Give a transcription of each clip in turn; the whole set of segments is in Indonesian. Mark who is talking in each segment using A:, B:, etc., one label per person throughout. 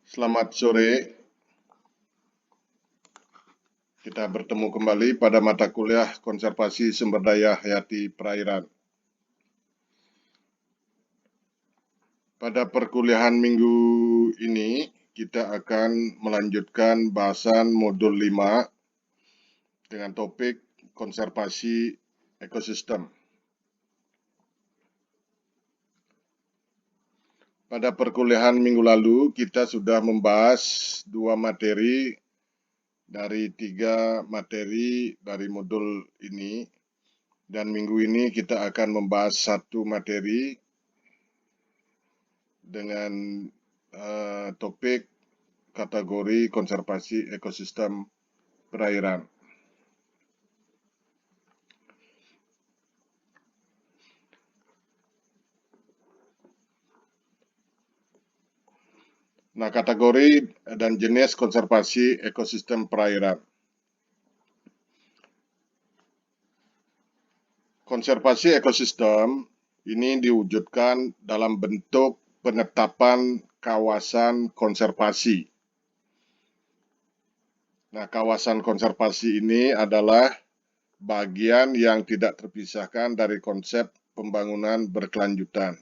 A: Selamat sore, kita bertemu kembali pada mata kuliah Konservasi Sumber Daya Hayati Perairan. Pada perkuliahan minggu ini, kita akan melanjutkan bahasan modul 5 dengan topik konservasi ekosistem. Pada perkuliahan minggu lalu, kita sudah membahas 2 materi dari 3 materi dari modul ini, dan minggu ini kita akan membahas 1 materi dengan topik kategori konservasi ekosistem perairan. Nah, kategori dan jenis konservasi ekosistem perairan. Konservasi ekosistem ini diwujudkan dalam bentuk penetapan kawasan konservasi. Nah, kawasan konservasi ini adalah bagian yang tidak terpisahkan dari konsep pembangunan berkelanjutan.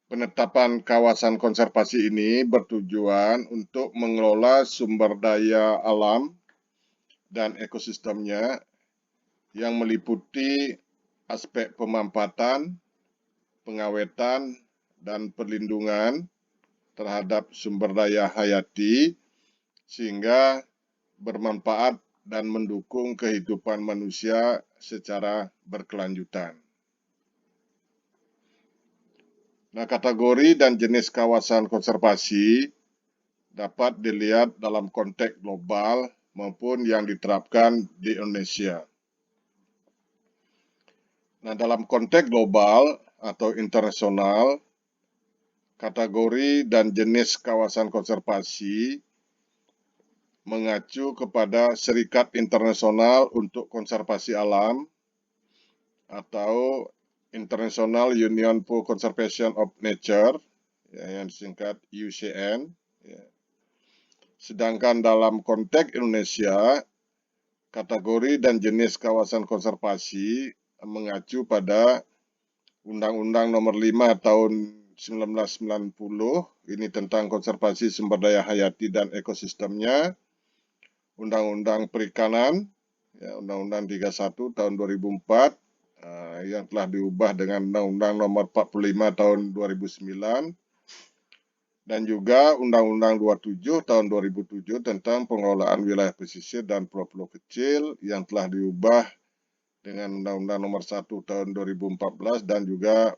A: Penetapan kawasan konservasi ini bertujuan untuk mengelola sumber daya alam dan ekosistemnya yang meliputi aspek pemanfaatan, pengawetan, dan perlindungan terhadap sumber daya hayati sehingga bermanfaat dan mendukung kehidupan manusia secara berkelanjutan. Nah, kategori dan jenis kawasan konservasi dapat dilihat dalam konteks global maupun yang diterapkan di Indonesia. Nah, dalam konteks global atau internasional, kategori dan jenis kawasan konservasi mengacu kepada Serikat Internasional untuk Konservasi Alam atau International Union for Conservation of Nature, yang disingkat UCN. Sedangkan dalam konteks Indonesia, kategori dan jenis kawasan konservasi mengacu pada Undang-Undang Nomor 5 Tahun 1990, ini tentang konservasi sumber daya hayati dan ekosistemnya, Undang-Undang Perikanan, Undang-Undang 31 Tahun 2004, yang telah diubah dengan Undang-Undang Nomor 45 Tahun 2009, dan juga Undang-Undang 27 Tahun 2007 tentang pengelolaan wilayah pesisir dan pulau-pulau kecil yang telah diubah dengan Undang-Undang Nomor 1 Tahun 2014 dan juga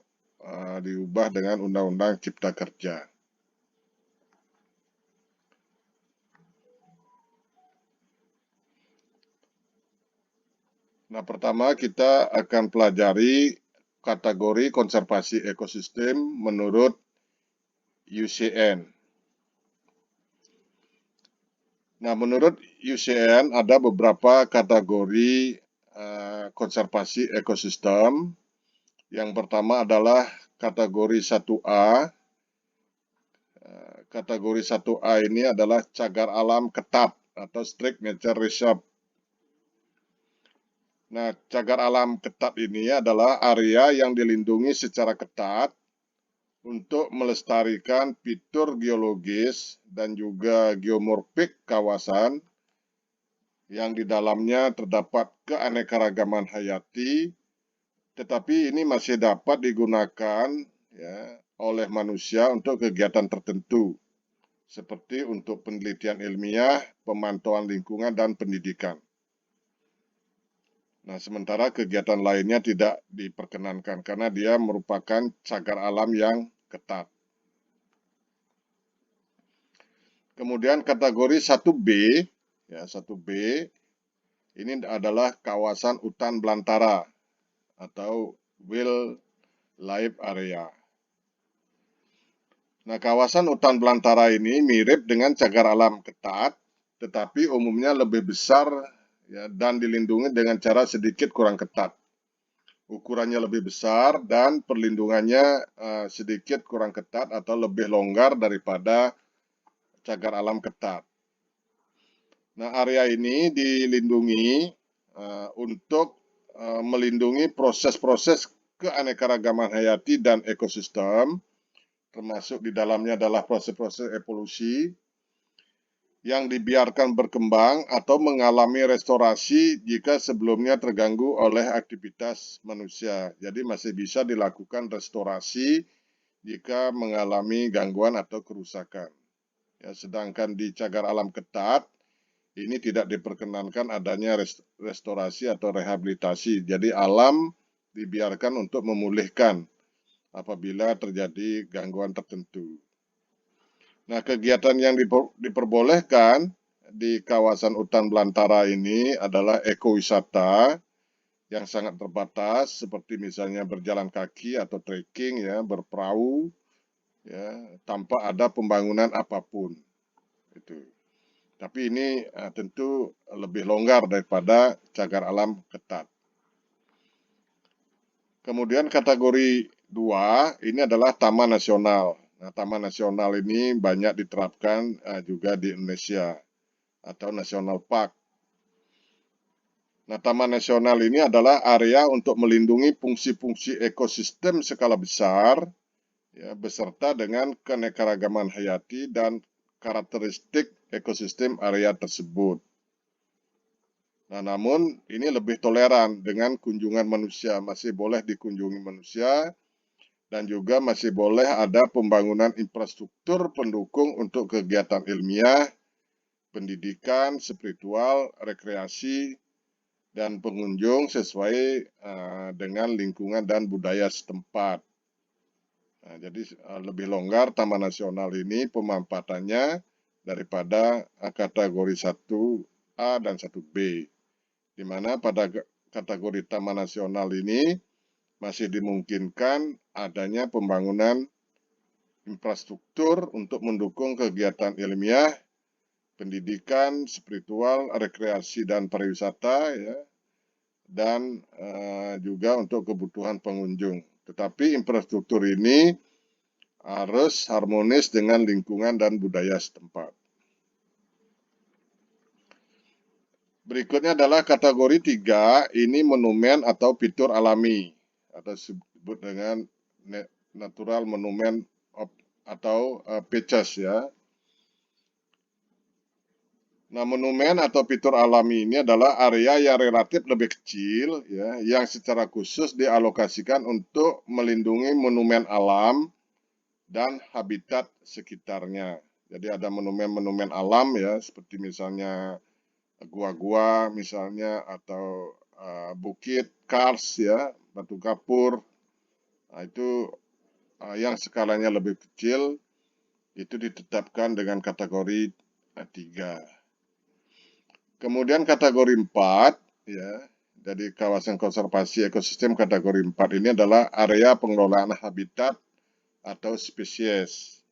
A: diubah dengan Undang-Undang Cipta Kerja. Nah, pertama kita akan pelajari kategori konservasi ekosistem menurut UCN. Nah, menurut UCN ada beberapa kategori konservasi ekosistem. Yang pertama adalah kategori 1A. Kategori 1A ini adalah cagar alam ketat atau strict nature reserve. Nah, cagar alam ketat ini adalah area yang dilindungi secara ketat untuk melestarikan fitur geologis dan juga geomorfik kawasan yang di dalamnya terdapat keanekaragaman hayati, tetapi ini masih dapat digunakan oleh manusia untuk kegiatan tertentu, seperti untuk penelitian ilmiah, pemantauan lingkungan, dan pendidikan. Nah, sementara kegiatan lainnya tidak diperkenankan karena dia merupakan cagar alam yang ketat. Kemudian kategori 1B, 1B ini adalah kawasan hutan belantara atau wildlife area. Nah, kawasan hutan belantara ini mirip dengan cagar alam ketat, tetapi umumnya lebih besar dan dilindungi dengan cara sedikit kurang ketat. ukurannya lebih besar dan perlindungannya sedikit kurang ketat atau lebih longgar daripada cagar alam ketat. Nah, area ini dilindungi untuk melindungi proses-proses keanekaragaman hayati dan ekosistem, termasuk di dalamnya adalah proses-proses evolusi yang dibiarkan berkembang atau mengalami restorasi jika sebelumnya terganggu oleh aktivitas manusia. Jadi masih bisa dilakukan restorasi jika mengalami gangguan atau kerusakan. Ya, sedangkan di cagar alam ketat, ini tidak diperkenankan adanya restorasi atau rehabilitasi. Jadi alam dibiarkan untuk memulihkan apabila terjadi gangguan tertentu. Nah, kegiatan yang diperbolehkan di kawasan hutan belantara ini adalah ekowisata yang sangat terbatas, seperti misalnya berjalan kaki atau trekking, ya, berperahu, ya, tanpa ada pembangunan apapun. Itu. Tapi ini tentu lebih longgar daripada cagar alam ketat. Kemudian kategori 2 ini adalah taman nasional. Nah, taman nasional ini banyak diterapkan juga di Indonesia atau national park. Nah, taman nasional ini adalah area untuk melindungi fungsi-fungsi ekosistem skala besar, ya, beserta dengan keanekaragaman hayati dan karakteristik ekosistem area tersebut. Nah, namun ini lebih toleran dengan kunjungan manusia, masih boleh dikunjungi manusia, dan juga masih boleh ada pembangunan infrastruktur pendukung untuk kegiatan ilmiah, pendidikan, spiritual, rekreasi, dan pengunjung sesuai dengan lingkungan dan budaya setempat. Nah, jadi lebih longgar taman nasional ini pemanfaatannya daripada kategori 1A dan 1B. Di mana pada kategori taman nasional ini masih dimungkinkan adanya pembangunan infrastruktur untuk mendukung kegiatan ilmiah, pendidikan, spiritual, rekreasi, dan pariwisata, ya, dan juga untuk kebutuhan pengunjung. Tetapi infrastruktur ini harus harmonis dengan lingkungan dan budaya setempat. Berikutnya adalah kategori 3, ini monumen atau fitur alami, atau disebut dengan natural monument atau features, ya. Nah, monumen atau fitur alami ini adalah area yang relatif lebih kecil, ya, yang secara khusus dialokasikan untuk melindungi monumen alam dan habitat sekitarnya. Jadi ada monumen-monumen alam, ya, seperti misalnya gua-gua misalnya, atau bukit kars, ya, batu kapur. Nah, itu yang skalanya lebih kecil itu ditetapkan dengan kategori 3. Kemudian kategori 4, ya, dari kawasan konservasi ekosistem kategori 4 ini adalah area pengelolaan habitat atau spesies.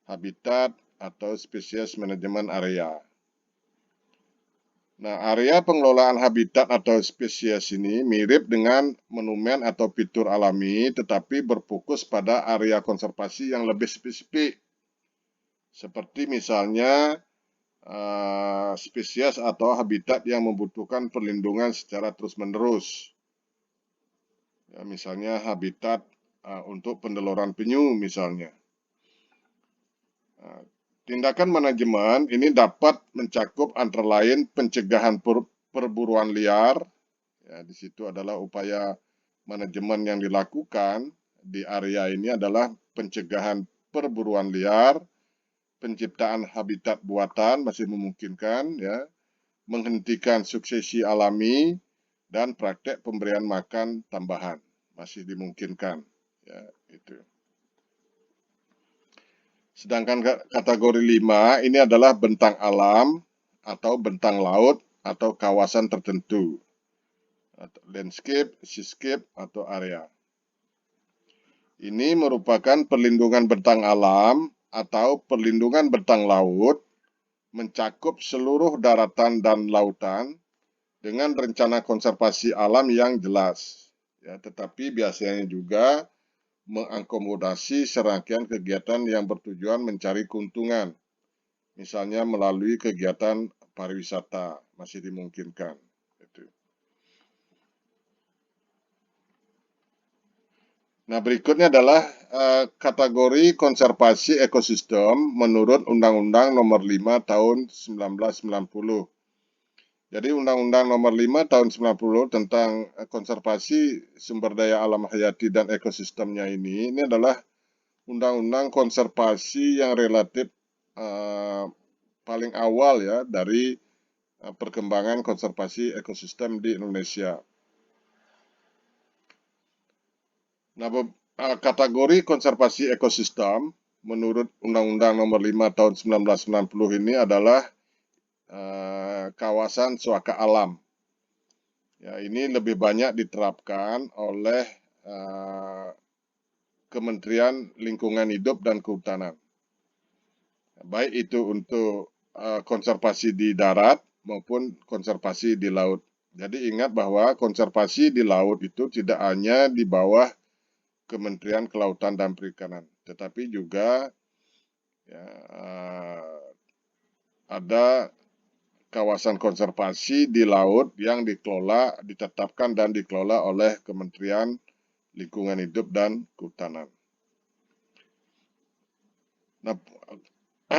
A: Habitat atau spesies manajemen area. Nah, area pengelolaan habitat atau spesies ini mirip dengan monumen atau fitur alami, tetapi berfokus pada area konservasi yang lebih spesifik. Seperti misalnya spesies atau habitat yang membutuhkan perlindungan secara terus-menerus. Ya, misalnya habitat untuk pendeloran penyu misalnya. Tindakan manajemen ini dapat mencakup antara lain pencegahan perburuan liar. Ya, di situ adalah upaya manajemen yang dilakukan di area ini adalah pencegahan perburuan liar, penciptaan habitat buatan masih memungkinkan, ya, menghentikan suksesi alami, dan praktek pemberian makan tambahan masih dimungkinkan. Ya, itu. Sedangkan kategori 5 ini adalah bentang alam atau bentang laut atau kawasan tertentu. Landscape, seascape, atau area. Ini merupakan perlindungan bentang alam atau perlindungan bentang laut mencakup seluruh daratan dan lautan dengan rencana konservasi alam yang jelas. ya, tetapi biasanya juga mengakomodasi serangkaian kegiatan yang bertujuan mencari keuntungan, misalnya melalui kegiatan pariwisata masih dimungkinkan. Nah, berikutnya adalah kategori konservasi ekosistem menurut Undang-Undang Nomor 5 Tahun 1990. Jadi Undang-Undang Nomor 5 Tahun 90 tentang konservasi sumber daya alam hayati dan ekosistemnya ini adalah undang-undang konservasi yang relatif paling awal ya dari perkembangan konservasi ekosistem di Indonesia. Nah, kategori konservasi ekosistem menurut Undang-Undang Nomor 5 Tahun 1990 ini adalah kawasan suaka alam. Ya, ini lebih banyak diterapkan oleh Kementerian Lingkungan Hidup dan Kehutanan. Baik itu untuk konservasi di darat maupun konservasi di laut. Jadi ingat bahwa konservasi di laut itu tidak hanya di bawah Kementerian Kelautan dan Perikanan, tetapi juga ya, ada kawasan konservasi di laut yang ditetapkan dan dikelola oleh Kementerian Lingkungan Hidup dan Kehutanan. Nah,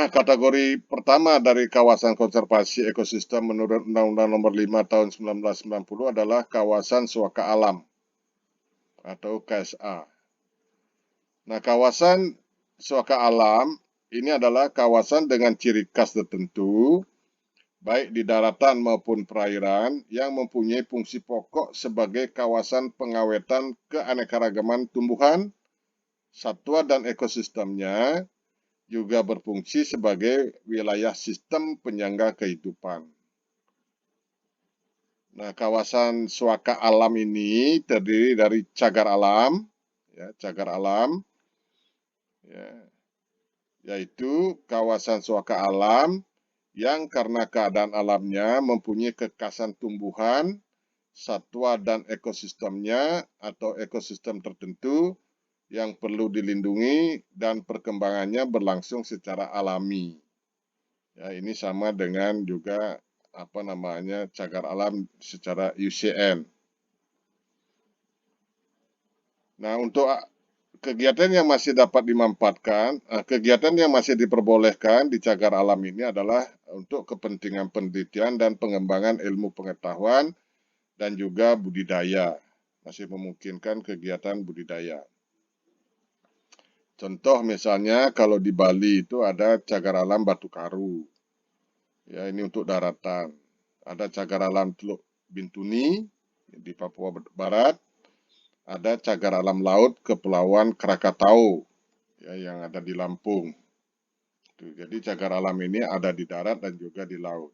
A: kategori pertama dari kawasan konservasi ekosistem menurut Undang-Undang Nomor 5 Tahun 1990 adalah kawasan suaka alam atau KSA. Nah, kawasan suaka alam ini adalah kawasan dengan ciri khas tertentu, baik di daratan maupun perairan, yang mempunyai fungsi pokok sebagai kawasan pengawetan keanekaragaman tumbuhan, satwa dan ekosistemnya, juga berfungsi sebagai wilayah sistem penyangga kehidupan. Nah, kawasan suaka alam ini terdiri dari cagar alam, ya, ya, yaitu kawasan suaka alam yang karena keadaan alamnya mempunyai kekhasan tumbuhan, satwa dan ekosistemnya atau ekosistem tertentu yang perlu dilindungi dan perkembangannya berlangsung secara alami. Ya, ini sama dengan juga cagar alam secara UCN. Nah, untuk kegiatan yang masih dapat dimanfaatkan, kegiatan yang masih diperbolehkan di cagar alam ini adalah untuk kepentingan penelitian dan pengembangan ilmu pengetahuan dan juga budidaya. Masih memungkinkan kegiatan budidaya. Contoh misalnya kalau di Bali itu ada cagar alam Batu Karu. Ya, ini untuk daratan. Ada cagar alam Teluk Bintuni di Papua Barat. Ada cagar alam laut Kepulauan Krakatau ya, yang ada di Lampung. Jadi cagar alam ini ada di darat dan juga di laut.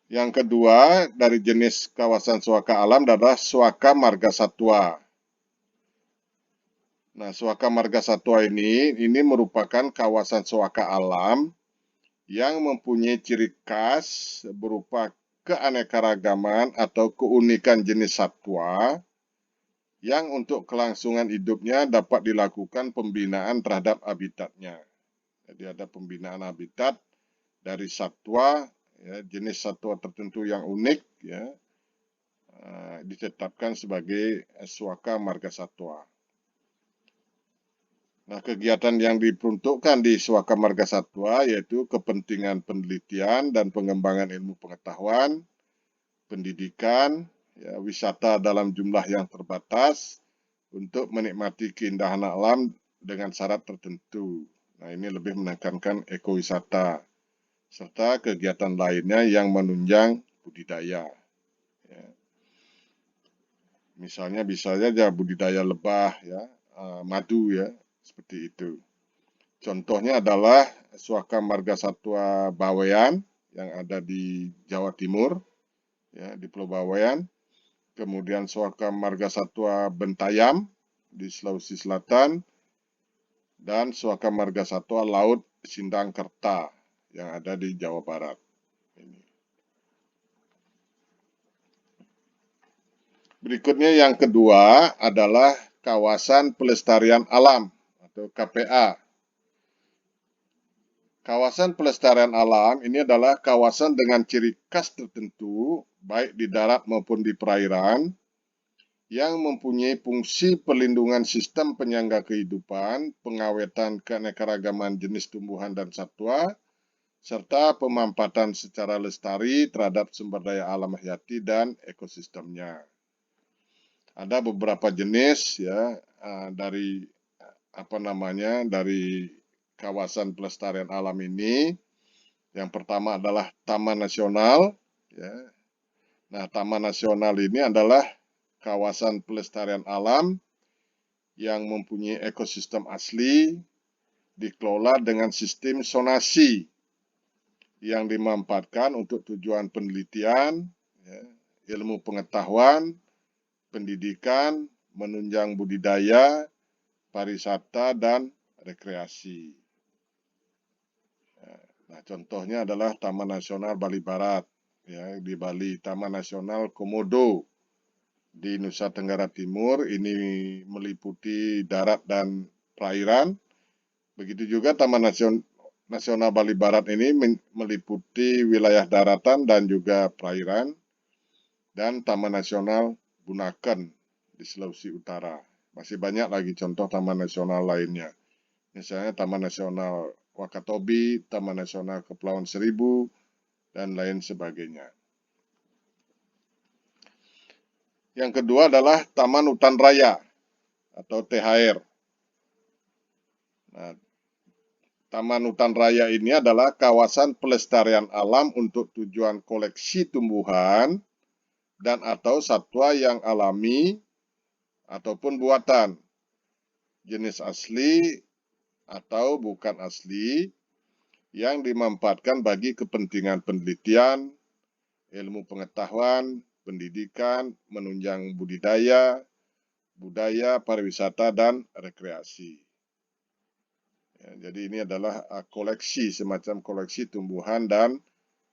A: Yang kedua dari jenis kawasan suaka alam adalah suaka marga satwa. Nah, suaka marga satwa ini merupakan kawasan suaka alam yang mempunyai ciri khas berupa keanekaragaman atau keunikan jenis satwa yang untuk kelangsungan hidupnya dapat dilakukan pembinaan terhadap habitatnya. Jadi ada pembinaan habitat dari satwa, ya, jenis satwa tertentu yang unik, ya, ditetapkan sebagai suaka marga satwa. Nah, kegiatan yang diperuntukkan di suaka marga satwa yaitu kepentingan penelitian dan pengembangan ilmu pengetahuan, pendidikan, ya, wisata dalam jumlah yang terbatas untuk menikmati keindahan alam dengan syarat tertentu. Nah, ini lebih menekankan ekowisata serta kegiatan lainnya yang menunjang budidaya. Ya. Misalnya bisa saja budidaya lebah, ya, madu, ya, seperti itu. Contohnya adalah suaka marga satwa Bawean yang ada di Jawa Timur, ya, di Pulau Bawean. Kemudian suaka marga satwa Bentayam di Sulawesi Selatan, dan suaka marga satwa Laut Sindangkerta yang ada di Jawa Barat. Berikutnya yang kedua adalah kawasan pelestarian alam atau KPA. Kawasan pelestarian alam ini adalah kawasan dengan ciri khas tertentu, baik di darat maupun di perairan, yang mempunyai fungsi perlindungan sistem penyangga kehidupan, pengawetan keanekaragaman jenis tumbuhan dan satwa, serta pemampatan secara lestari terhadap sumber daya alam hayati dan ekosistemnya. Ada beberapa jenis ya dari dari kawasan pelestarian alam ini. Yang pertama adalah Taman Nasional. Ya. Nah, Taman Nasional ini adalah kawasan pelestarian alam yang mempunyai ekosistem asli, dikelola dengan sistem zonasi yang dimanfaatkan untuk tujuan penelitian, ya, ilmu pengetahuan, pendidikan, menunjang budidaya, pariwisata, dan rekreasi. Nah, contohnya adalah Taman Nasional Bali Barat, ya, di Bali, Taman Nasional Komodo di Nusa Tenggara Timur, ini meliputi darat dan perairan. Begitu juga Taman Nasional Bali Barat ini meliputi wilayah daratan dan juga perairan. Dan Taman Nasional Bunaken di Sulawesi Utara. Masih banyak lagi contoh taman nasional lainnya. Misalnya Taman Nasional Wakatobi, Taman Nasional Kepulauan Seribu, dan lain sebagainya. Yang kedua adalah Taman Hutan Raya atau THR. Nah, Taman Hutan Raya ini adalah kawasan pelestarian alam untuk tujuan koleksi tumbuhan dan atau satwa yang alami ataupun buatan, jenis asli atau bukan asli, yang dimanfaatkan bagi kepentingan penelitian, ilmu pengetahuan, pendidikan, menunjang budidaya, pariwisata, dan rekreasi. Ya, jadi ini adalah koleksi, semacam koleksi tumbuhan dan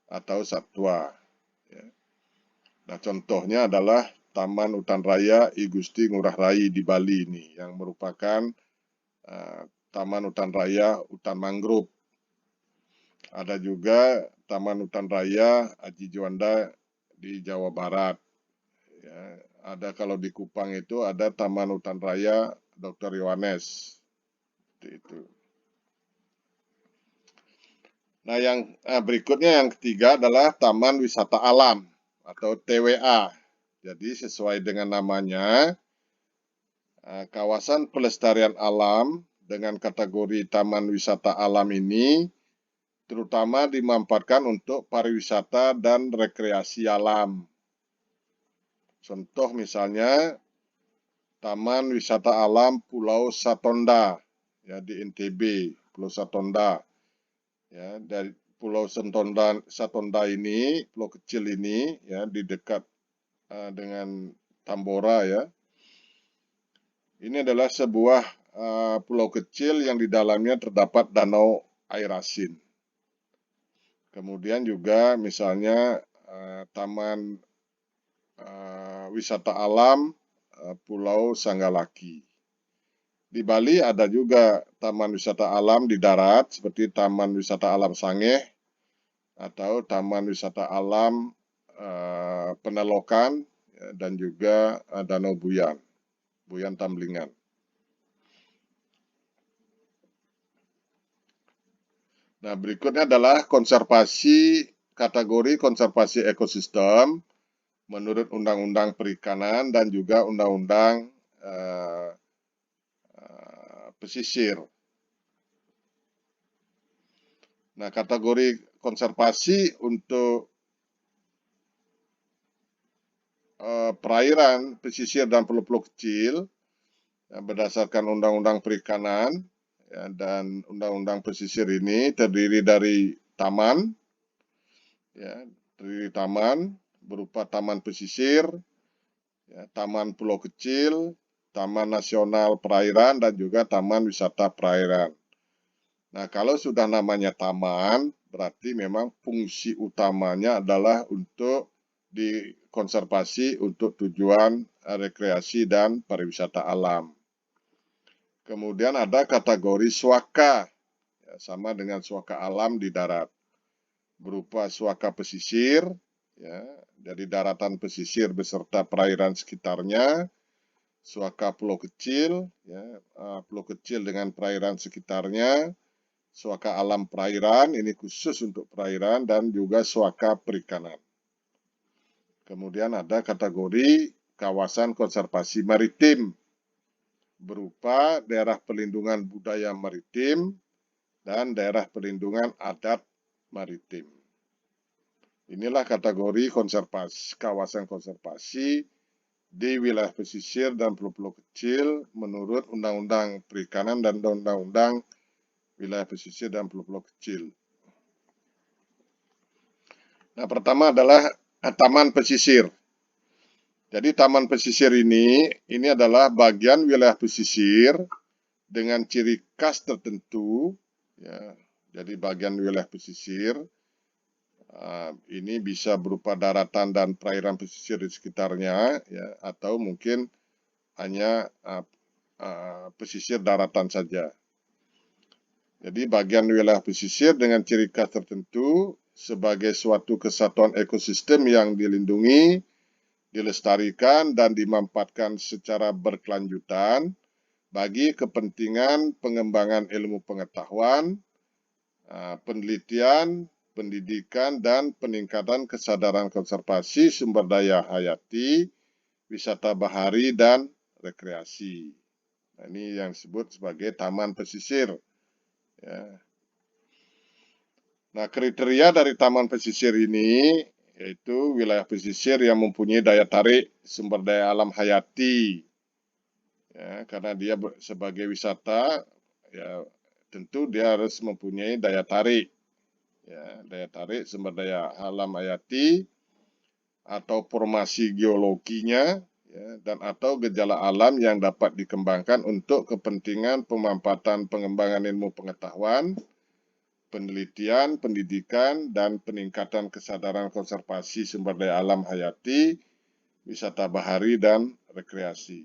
A: atau satwa. Ya. Nah, contohnya adalah Taman Hutan Raya I Gusti Ngurah Rai di Bali ini, yang merupakan Taman Hutan Raya Hutan Mangrove. Ada juga Taman Hutan Raya Aji Juanda di Jawa Barat. Ya, ada kalau di Kupang itu ada Taman Hutan Raya Dr. Yohanes. Itu. Nah, yang berikutnya yang ketiga adalah Taman Wisata Alam atau TWA. Jadi sesuai dengan namanya, kawasan pelestarian alam dengan kategori Taman Wisata Alam ini terutama dimanfaatkan untuk pariwisata dan rekreasi alam. Contoh misalnya Taman Wisata Alam Pulau Satonda ya di NTB, Pulau Satonda. Ya, dari Pulau Satonda ini, pulau kecil ini ya di dekat dengan Tambora ya. Ini adalah sebuah pulau kecil yang di dalamnya terdapat danau air asin. Kemudian juga misalnya Taman Wisata Alam Pulau Sanggalaki. Di Bali ada juga taman wisata alam di darat seperti Taman Wisata Alam Sangeh atau Taman Wisata Alam Penelokan dan juga Danau Buyan Tamblingan. Nah, berikutnya adalah kategori konservasi ekosistem menurut Undang-Undang Perikanan dan juga Undang-Undang Pesisir. Nah, kategori konservasi untuk perairan, pesisir, dan pulau-pulau kecil berdasarkan Undang-Undang Perikanan ya, dan Undang-Undang Pesisir ini terdiri dari taman, ya, berupa taman pesisir, ya, taman pulau kecil, taman nasional perairan, dan juga taman wisata perairan. Nah, kalau sudah namanya taman, berarti memang fungsi utamanya adalah untuk dikonservasi untuk tujuan rekreasi dan pariwisata alam. Kemudian ada kategori swaka, ya, sama dengan swaka alam di darat, berupa swaka pesisir, ya, dari daratan pesisir beserta perairan sekitarnya, swaka pulau kecil, ya, pulau kecil dengan perairan sekitarnya, swaka alam perairan, ini khusus untuk perairan, dan juga swaka perikanan. Kemudian ada kategori kawasan konservasi maritim, berupa daerah pelindungan budaya maritim dan daerah pelindungan adat maritim. Inilah kategori kawasan konservasi di wilayah pesisir dan pulau-pulau kecil menurut Undang-Undang Perikanan dan Undang-Undang Wilayah Pesisir dan Pulau-Pulau Kecil. Nah, pertama adalah taman pesisir. Jadi taman pesisir ini adalah bagian wilayah pesisir dengan ciri khas tertentu, ya. Jadi bagian wilayah pesisir ini bisa berupa daratan dan perairan pesisir di sekitarnya, ya, atau mungkin hanya pesisir daratan saja. Jadi bagian wilayah pesisir dengan ciri khas tertentu sebagai suatu kesatuan ekosistem yang dilindungi, dilestarikan, dan dimanfaatkan secara berkelanjutan bagi kepentingan pengembangan ilmu pengetahuan, penelitian, pendidikan, dan peningkatan kesadaran konservasi sumber daya hayati, wisata bahari, dan rekreasi. Nah, ini yang disebut sebagai taman pesisir. Ya. Nah, kriteria dari taman pesisir ini yaitu wilayah pesisir yang mempunyai daya tarik sumber daya alam hayati, ya, karena dia sebagai wisata, ya, tentu dia harus mempunyai daya tarik, ya, daya tarik sumber daya alam hayati atau formasi geologinya, ya, dan atau gejala alam yang dapat dikembangkan untuk kepentingan pemanfaatan pengembangan ilmu pengetahuan, penelitian, pendidikan, dan peningkatan kesadaran konservasi sumber daya alam hayati, wisata bahari, dan rekreasi.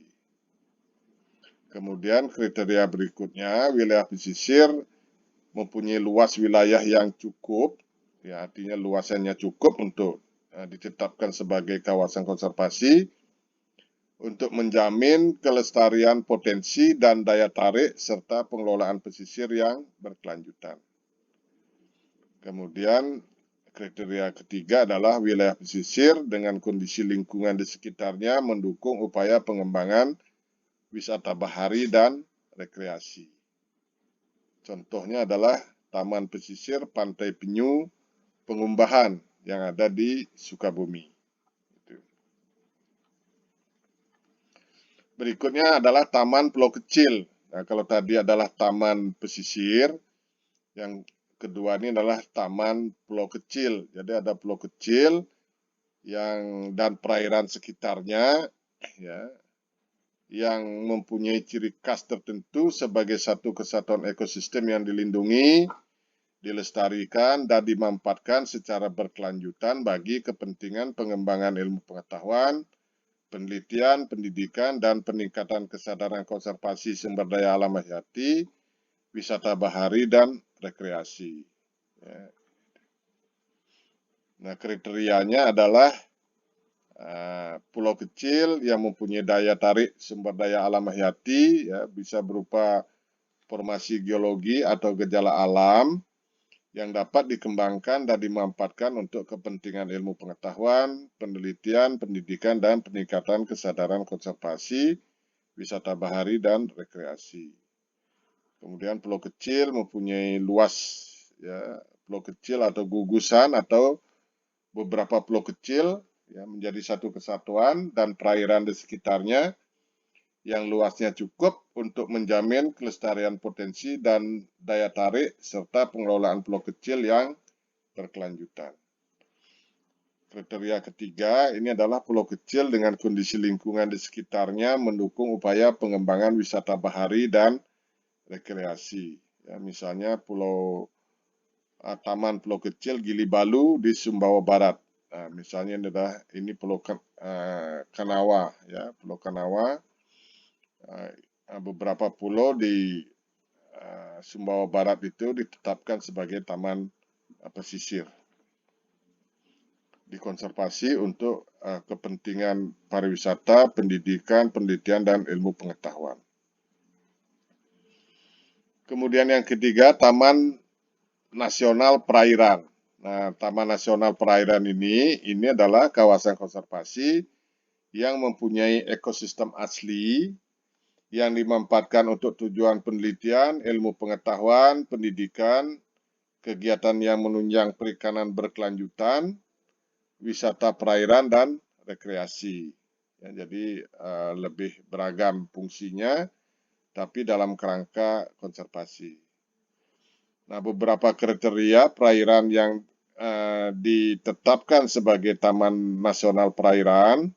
A: Kemudian kriteria berikutnya, wilayah pesisir mempunyai luas wilayah yang cukup, ya, artinya luasannya cukup untuk ditetapkan sebagai kawasan konservasi untuk menjamin kelestarian potensi dan daya tarik serta pengelolaan pesisir yang berkelanjutan. Kemudian kriteria ketiga adalah wilayah pesisir dengan kondisi lingkungan di sekitarnya mendukung upaya pengembangan wisata bahari dan rekreasi. Contohnya adalah Taman Pesisir Pantai Penyu Pengumbahan yang ada di Sukabumi. Berikutnya adalah Taman Pulau Kecil. Nah, kalau tadi adalah Taman Pesisir, yang kedua ini adalah taman pulau kecil. Jadi ada pulau kecil dan perairan sekitarnya, ya, yang mempunyai ciri khas tertentu sebagai satu kesatuan ekosistem yang dilindungi, dilestarikan, dan dimanfaatkan secara berkelanjutan bagi kepentingan pengembangan ilmu pengetahuan, penelitian, pendidikan, dan peningkatan kesadaran konservasi sumber daya alam hayati, wisata bahari, dan rekreasi. Ya. Nah, kriterianya adalah pulau kecil yang mempunyai daya tarik sumber daya alam hayati, ya, bisa berupa formasi geologi atau gejala alam yang dapat dikembangkan dan dimanfaatkan untuk kepentingan ilmu pengetahuan, penelitian, pendidikan, dan peningkatan kesadaran konservasi, wisata bahari, dan rekreasi. Kemudian pulau kecil mempunyai luas, ya, pulau kecil atau gugusan atau beberapa pulau kecil, ya, menjadi satu kesatuan dan perairan di sekitarnya yang luasnya cukup untuk menjamin kelestarian potensi dan daya tarik serta pengelolaan pulau kecil yang berkelanjutan. Kriteria ketiga ini adalah pulau kecil dengan kondisi lingkungan di sekitarnya mendukung upaya pengembangan wisata bahari dan rekreasi. Ya, misalnya Taman Pulau Kecil Gili Balu di Sumbawa Barat. Nah, misalnya ini Pulau Kanawa, ya, Pulau Kanawa. Beberapa pulau di Sumbawa Barat itu ditetapkan sebagai taman pesisir, dikonservasi untuk kepentingan pariwisata, pendidikan, penelitian, dan ilmu pengetahuan. Kemudian yang ketiga, Taman Nasional Perairan. Nah, Taman Nasional Perairan ini adalah kawasan konservasi yang mempunyai ekosistem asli yang dimanfaatkan untuk tujuan penelitian, ilmu pengetahuan, pendidikan, kegiatan yang menunjang perikanan berkelanjutan, wisata perairan, dan rekreasi. Ya, jadi lebih beragam fungsinya, tapi dalam kerangka konservasi. Nah, beberapa kriteria perairan yang ditetapkan sebagai Taman Nasional Perairan,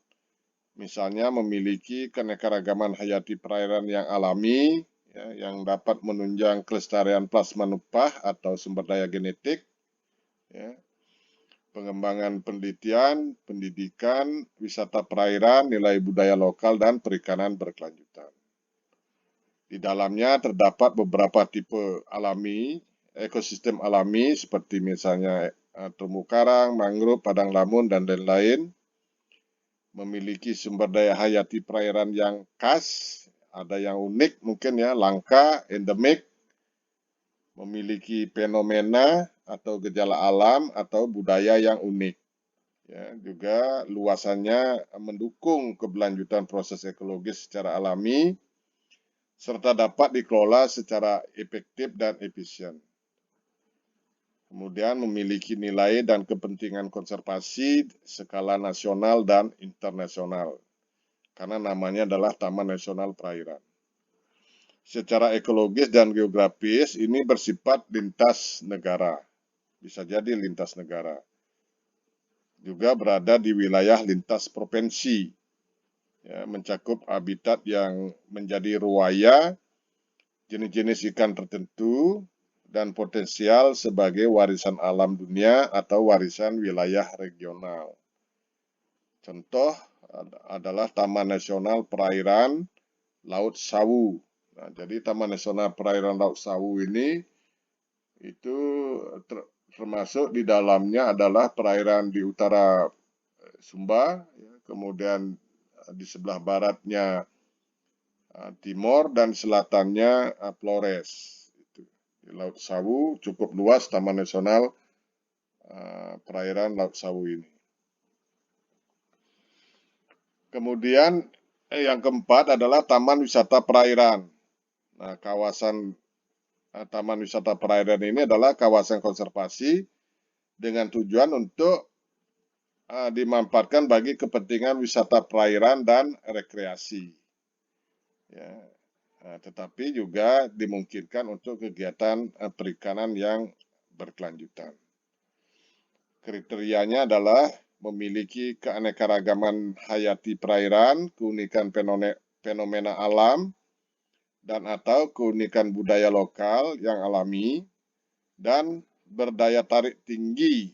A: misalnya memiliki keanekaragaman hayati perairan yang alami, ya, yang dapat menunjang kelestarian plasma nupah atau sumber daya genetik, ya, pengembangan penelitian, pendidikan, wisata perairan, nilai budaya lokal, dan perikanan berkelanjutan. Di dalamnya terdapat beberapa tipe alami, ekosistem alami seperti misalnya terumbu karang, mangrove, padang lamun, dan lain-lain. Memiliki sumber daya hayati perairan yang khas, ada yang unik mungkin ya, langka, endemik, memiliki fenomena atau gejala alam atau budaya yang unik. Ya, juga luasannya mendukung keberlanjutan proses ekologis secara alami, serta dapat dikelola secara efektif dan efisien. Kemudian memiliki nilai dan kepentingan konservasi skala nasional dan internasional, karena namanya adalah Taman Nasional Perairan. Secara ekologis dan geografis ini bersifat lintas negara, bisa jadi lintas negara. Juga berada di wilayah lintas provinsi, ya, mencakup habitat yang menjadi ruaya, jenis-jenis ikan tertentu, dan potensial sebagai warisan alam dunia atau warisan wilayah regional. Contoh adalah Taman Nasional Perairan Laut Sawu. Nah, jadi Taman Nasional Perairan Laut Sawu ini itu termasuk di dalamnya adalah perairan di utara Sumba, ya, kemudian di sebelah baratnya Timor, dan selatannya Flores. Di Laut Sawu cukup luas Taman Nasional Perairan Laut Sawu ini. Kemudian yang keempat adalah Taman Wisata Perairan. Nah, kawasan Taman Wisata Perairan ini adalah kawasan konservasi dengan tujuan untuk dimanfaatkan bagi kepentingan wisata perairan dan rekreasi. Ya, tetapi juga dimungkinkan untuk kegiatan perikanan yang berkelanjutan. Kriterianya adalah memiliki keanekaragaman hayati perairan, keunikan fenomena alam, dan atau keunikan budaya lokal yang alami, dan berdaya tarik tinggi,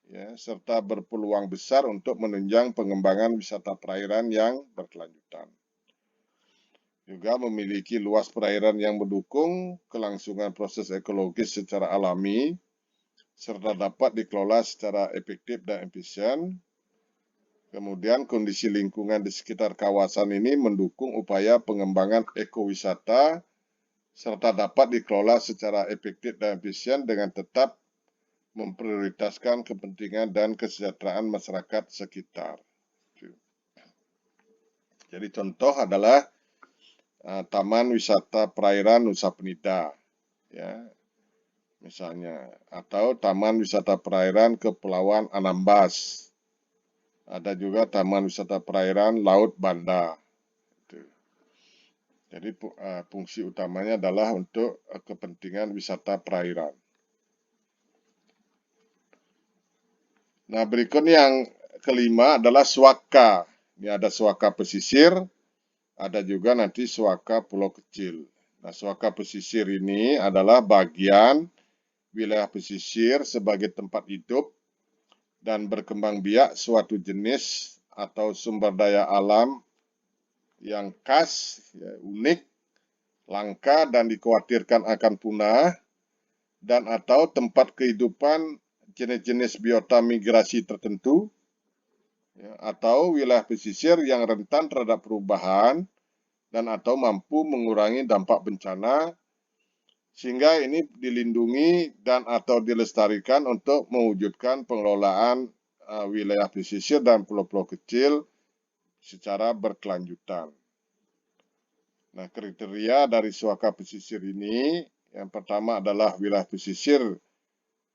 A: ya, serta berpeluang besar untuk menunjang pengembangan wisata perairan yang berkelanjutan. Juga memiliki luas perairan yang mendukung kelangsungan proses ekologis secara alami, serta dapat dikelola secara efektif dan efisien. Kemudian kondisi lingkungan di sekitar kawasan ini mendukung upaya pengembangan ekowisata, serta dapat dikelola secara efektif dan efisien dengan tetap memprioritaskan kepentingan dan kesejahteraan masyarakat sekitar. Jadi contoh adalah Taman Wisata Perairan Nusa Penida, ya, misalnya, atau Taman Wisata Perairan Kepulauan Anambas. Ada juga Taman Wisata Perairan Laut Banda. Jadi fungsi utamanya adalah untuk kepentingan wisata perairan. Nah, berikut yang kelima adalah swaka. Ini ada swaka pesisir, ada juga nanti swaka pulau kecil. Nah, swaka pesisir ini adalah bagian wilayah pesisir sebagai tempat hidup dan berkembang biak suatu jenis atau sumber daya alam yang khas, ya, unik, langka, dan dikhawatirkan akan punah, dan atau tempat kehidupan jenis-jenis biota migrasi tertentu, ya, atau wilayah pesisir yang rentan terhadap perubahan dan atau mampu mengurangi dampak bencana, sehingga ini dilindungi dan atau dilestarikan untuk mewujudkan pengelolaan wilayah pesisir dan pulau-pulau kecil secara berkelanjutan. Nah, kriteria dari suaka pesisir ini, yang pertama adalah wilayah pesisir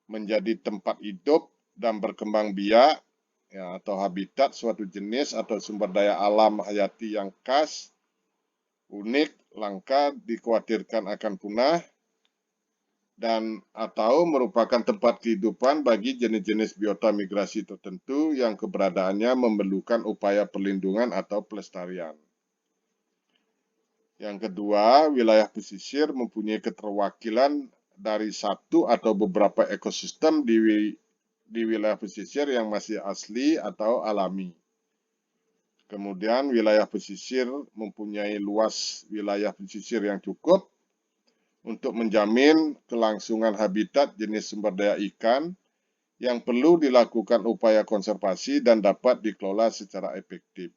A: menjadi tempat hidup dan berkembang biak, ya, atau habitat suatu jenis atau sumber daya alam hayati yang khas, unik, langka, dikhawatirkan akan punah, dan atau merupakan tempat kehidupan bagi jenis-jenis biota migrasi tertentu yang keberadaannya memerlukan upaya perlindungan atau pelestarian. Yang kedua, wilayah pesisir mempunyai keterwakilan dari satu atau beberapa ekosistem di wilayah pesisir yang masih asli atau alami. Kemudian wilayah pesisir mempunyai luas wilayah pesisir yang cukup untuk menjamin kelangsungan habitat jenis sumber daya ikan yang perlu dilakukan upaya konservasi dan dapat dikelola secara efektif.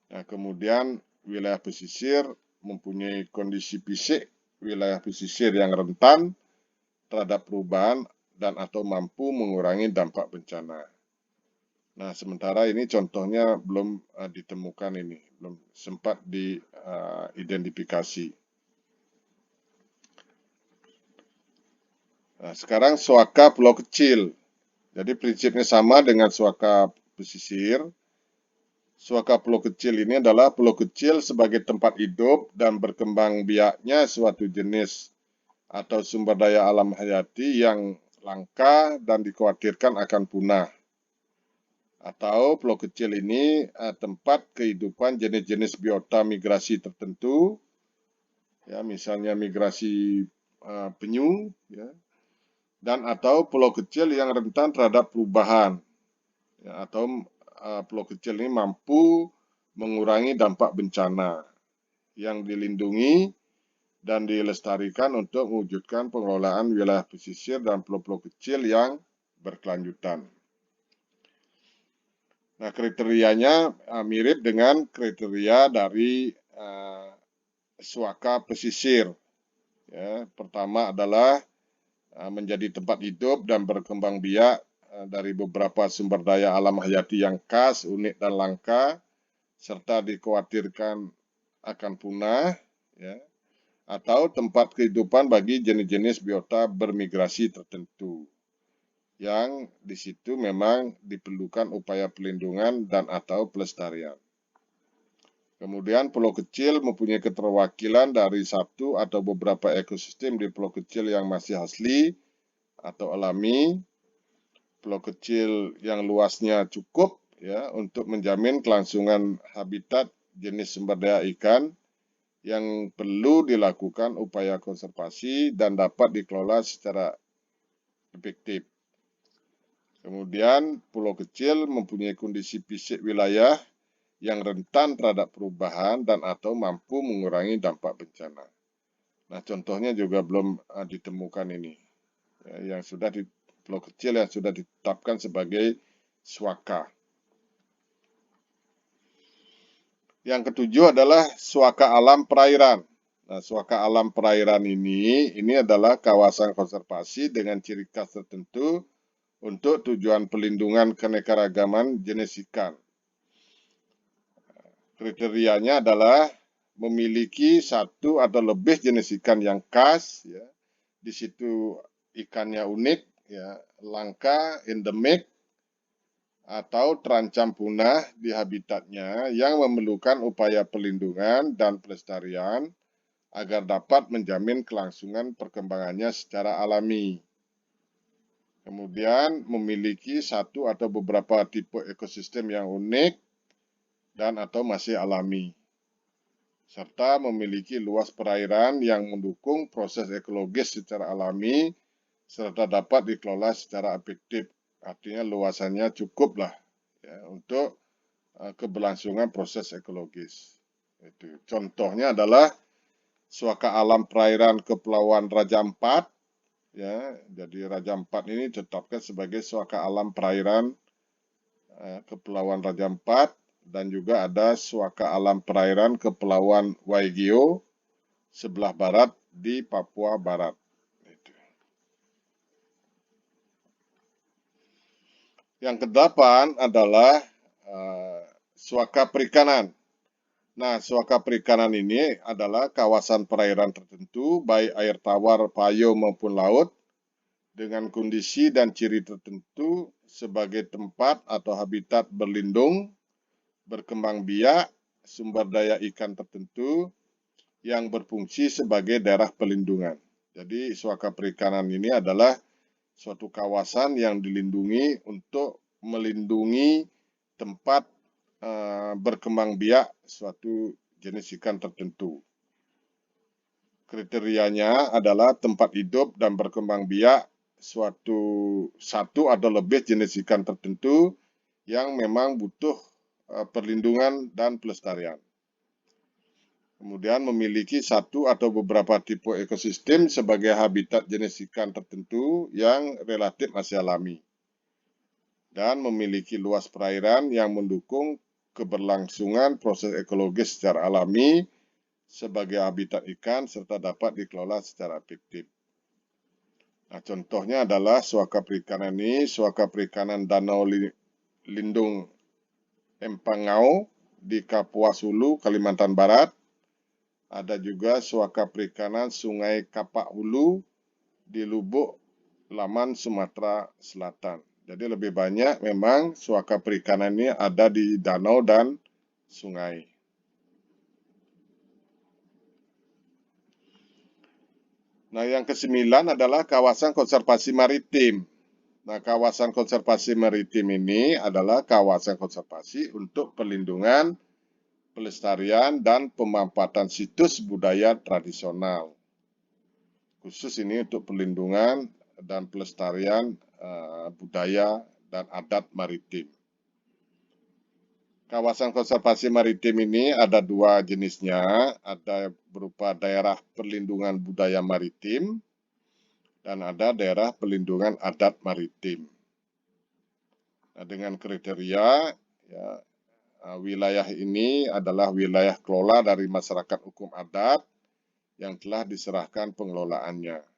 A: Nah, kemudian wilayah pesisir mempunyai kondisi fisik wilayah pesisir yang rentan terhadap perubahan dan atau mampu mengurangi dampak bencana. Nah, sementara ini contohnya belum ditemukan ini, belum sempat diidentifikasi. Nah, sekarang suaka pulau kecil. Jadi prinsipnya sama dengan suaka pesisir. Suaka pulau kecil ini adalah pulau kecil sebagai tempat hidup dan berkembang biaknya suatu jenis atau sumber daya alam hayati yang langka dan dikhawatirkan akan punah. Atau pulau kecil ini tempat kehidupan jenis-jenis biota migrasi tertentu, ya, misalnya migrasi penyu, ya, dan atau pulau kecil yang rentan terhadap perubahan, ya, atau pulau kecil ini mampu mengurangi dampak bencana yang dilindungi dan dilestarikan untuk mewujudkan pengelolaan wilayah pesisir dan pulau-pulau kecil yang berkelanjutan. Nah, kriterianya mirip dengan kriteria dari suaka pesisir. Ya, pertama adalah menjadi tempat hidup dan berkembang biak dari beberapa sumber daya alam hayati yang khas, unik, dan langka, serta dikhawatirkan akan punah, ya, atau tempat kehidupan bagi jenis-jenis biota bermigrasi tertentu, yang di situ memang diperlukan upaya perlindungan dan atau pelestarian. Kemudian pulau kecil mempunyai keterwakilan dari satu atau beberapa ekosistem di pulau kecil yang masih asli atau alami, pulau kecil yang luasnya cukup, ya, untuk menjamin kelangsungan habitat jenis sumber daya ikan yang perlu dilakukan upaya konservasi dan dapat dikelola secara efektif. Kemudian pulau kecil mempunyai kondisi fisik wilayah yang rentan terhadap perubahan dan atau mampu mengurangi dampak bencana. Nah, contohnya juga belum ditemukan ini, ya, yang sudah di pulau kecil yang sudah ditetapkan sebagai suaka. Yang ketujuh adalah suaka alam perairan. Nah, suaka alam perairan ini adalah kawasan konservasi dengan ciri khas tertentu untuk tujuan pelindungan keanekaragaman jenis ikan. Kriterianya adalah memiliki satu atau lebih jenis ikan yang khas, ya. Di situ ikannya unik, ya, langka, endemik, atau terancam punah di habitatnya yang memerlukan upaya perlindungan dan pelestarian agar dapat menjamin kelangsungan perkembangannya secara alami. Kemudian memiliki satu atau beberapa tipe ekosistem yang unik dan atau masih alami, serta memiliki luas perairan yang mendukung proses ekologis secara alami serta dapat dikelola secara efektif artinya luasannya cukup lah ya, untuk keberlangsungan proses ekologis. Itu. Contohnya adalah suaka alam perairan Kepulauan Raja Ampat. Ya, jadi Raja Ampat ini ditetapkan sebagai suaka alam perairan Kepulauan Raja Ampat, dan juga ada suaka alam perairan Kepulauan Waigeo sebelah barat di Papua Barat. Yang kedelapan adalah suaka perikanan. Nah, suaka perikanan ini adalah kawasan perairan tertentu, baik air tawar, payung maupun laut, dengan kondisi dan ciri tertentu sebagai tempat atau habitat berlindung, berkembang biak, sumber daya ikan tertentu yang berfungsi sebagai daerah pelindungan. Jadi, suaka perikanan ini adalah suatu kawasan yang dilindungi untuk melindungi tempat berkembang biak suatu jenis ikan tertentu. Kriterianya adalah tempat hidup dan berkembang biak satu atau lebih jenis ikan tertentu yang memang butuh perlindungan dan pelestarian. Kemudian memiliki satu atau beberapa tipe ekosistem sebagai habitat jenis ikan tertentu yang relatif masih alami. Dan memiliki luas perairan yang mendukung keberlangsungan proses ekologis secara alami sebagai habitat ikan serta dapat dikelola secara efektif. Nah, contohnya adalah suaka perikanan ini, suaka perikanan Danau Lindung Empangau di Kapuas Hulu, Kalimantan Barat. Ada juga suaka perikanan Sungai Kapak Hulu di Lubuk Laman, Sumatera Selatan. Jadi lebih banyak memang suaka perikanan ini ada di danau dan sungai. Nah, yang ke-9 adalah kawasan konservasi maritim. Nah, kawasan konservasi maritim ini adalah kawasan konservasi untuk perlindungan, pelestarian, dan pemanfaatan situs budaya tradisional. Khusus ini untuk perlindungan dan pelestarian budaya dan adat maritim. Kawasan konservasi maritim ini ada dua jenisnya, ada berupa daerah perlindungan budaya maritim dan ada daerah perlindungan adat maritim. Nah, dengan kriteria ya, wilayah ini adalah wilayah kelola dari masyarakat hukum adat yang telah diserahkan pengelolaannya.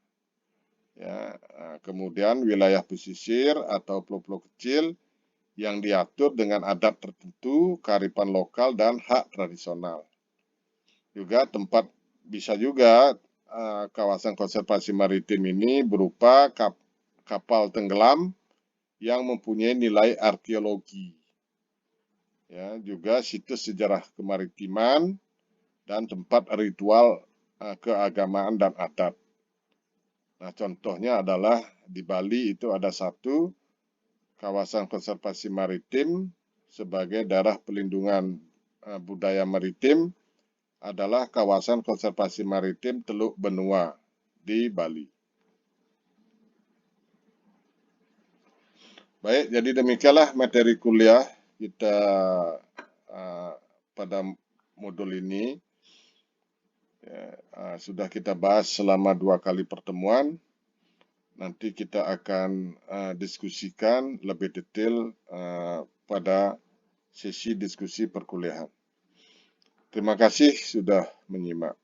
A: Ya, kemudian wilayah pesisir atau pulau-pulau kecil yang diatur dengan adat tertentu, kearifan lokal, dan hak tradisional. Juga bisa juga kawasan konservasi maritim ini berupa kapal tenggelam yang mempunyai nilai arkeologi. Ya, juga situs sejarah kemaritiman dan tempat ritual keagamaan dan adat. Nah, contohnya adalah di Bali itu ada satu kawasan konservasi maritim sebagai daerah pelindungan budaya maritim adalah kawasan konservasi maritim Teluk Benua di Bali. Baik, jadi demikianlah materi kuliah kita pada modul ini. Sudah kita bahas selama 2 kali pertemuan. Nanti kita akan diskusikan lebih detail pada sesi diskusi perkuliahan. Terima kasih sudah menyimak.